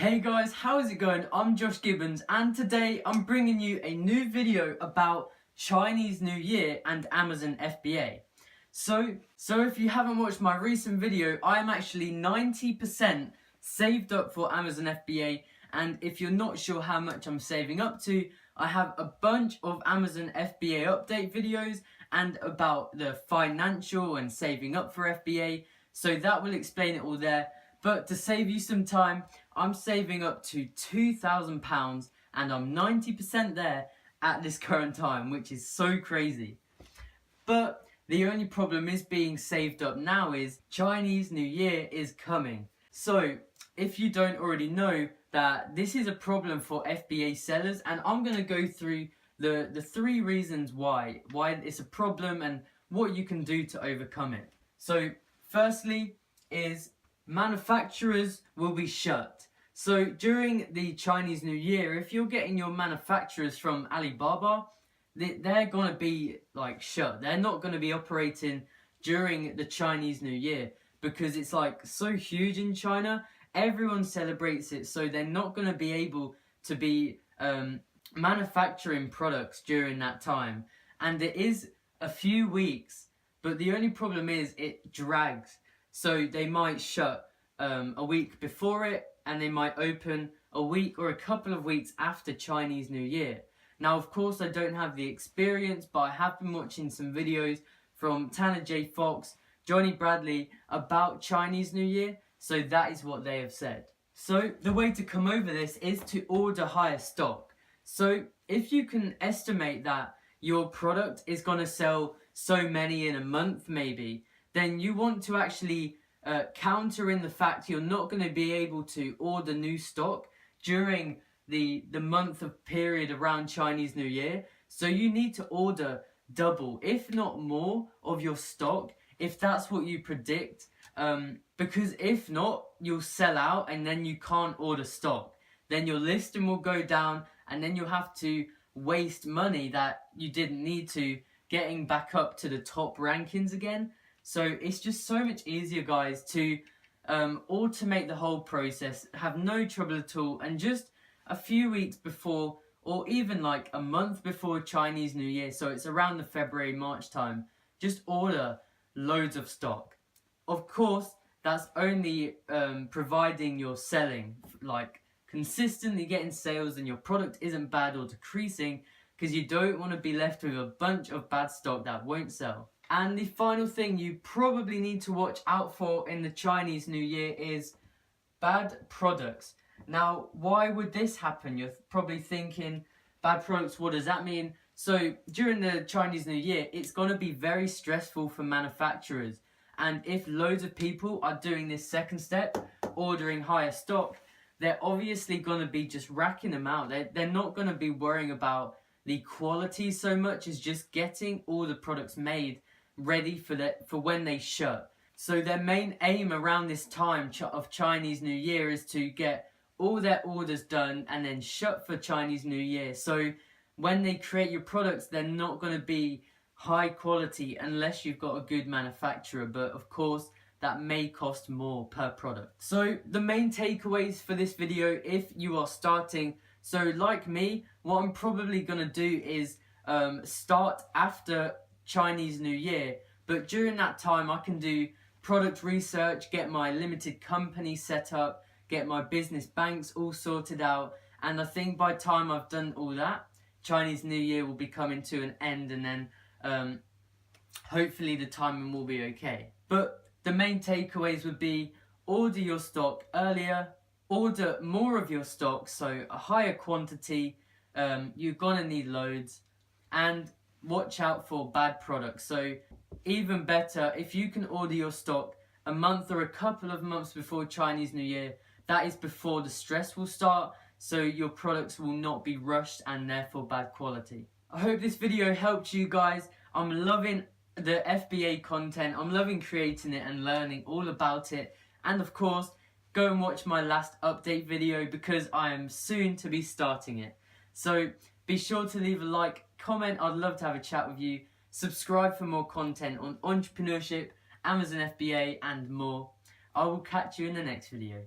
Hey guys, how's it going? I'm Josh Gibbons and today I'm bringing you a new video about Chinese New Year and Amazon FBA. So if you haven't watched my recent video, I am actually 90% saved up for Amazon FBA, and if you're not sure how much I'm saving up to, I have a bunch of Amazon FBA update videos and about the financial and saving up for FBA, so that will explain it all there. But to save you some time, I'm saving up to £2,000 and I'm 90% there at this current time, which is so crazy. But the only problem is being saved up now is Chinese New Year is coming. So if you don't already know that this is a problem for FBA sellers, and I'm going to go through the three reasons why it's a problem and what you can do to overcome it. So firstly is manufacturers will be shut. So during the Chinese New Year, if you're getting your manufacturers from Alibaba, they're going to be like shut. They're not going to be operating during the Chinese New Year because it's like so huge in China. Everyone celebrates it, so they're not going to be able to be manufacturing products during that time. And it is a few weeks, but the only problem is it drags. So they might shut a week before it, and they might open a week or a couple of weeks after Chinese New Year. Now, of course, I don't have the experience, but I have been watching some videos from Tanner J. Fox, Johnny Bradley about Chinese New Year, so that is what they have said. So the way to come over this is to order higher stock. So if you can estimate that your product is going to sell so many in a month maybe, then you want to actually counter in the fact you're not going to be able to order new stock during the month of period around Chinese New Year. So you need to order double, if not more, of your stock, if that's what you predict. Because if not, you'll sell out and then you can't order stock. Then your listing will go down and then you'll have to waste money that you didn't need to getting back up to the top rankings again. So it's just so much easier, guys, to automate the whole process, have no trouble at all, and just a few weeks before, or even like a month before Chinese New Year, so it's around the February-March time, just order loads of stock. Of course, that's only providing you're selling, like consistently getting sales and your product isn't bad or decreasing, because you don't want to be left with a bunch of bad stock that won't sell. And the final thing you probably need to watch out for in the Chinese New Year is bad products. Now, why would this happen? You're probably thinking, bad products, what does that mean? So during the Chinese New Year, it's going to be very stressful for manufacturers. And if loads of people are doing this second step, ordering higher stock, they're obviously going to be just racking them out. They're not going to be worrying about the quality so much as just getting all the products made ready for when they shut. So their main aim around this time of Chinese New Year is to get all their orders done and then shut for Chinese New Year. So when they create your products, they're not going to be high quality unless you've got a good manufacturer, but of course that may cost more per product. So the main takeaways for this video, if you are starting, so like me, what I'm probably going to do is start after Chinese New Year, but during that time I can do product research, get my limited company set up, get my business banks all sorted out, and I think by the time I've done all that, Chinese New Year will be coming to an end, and then hopefully the timing will be okay. But the main takeaways would be order your stock earlier, order more of your stock, so a higher quantity, you're gonna need loads, and watch out for bad products. So even better, if you can order your stock a month or a couple of months before Chinese New Year, that is before the stress will start, so your products will not be rushed and therefore bad quality. I hope this video helped you guys. I'm loving the FBA content. I'm loving creating it and learning all about it. And of course, go and watch my last update video because I am soon to be starting it. So be sure to leave a like, comment, I'd love to have a chat with you. Subscribe for more content on entrepreneurship, Amazon FBA and more. I will catch you in the next video.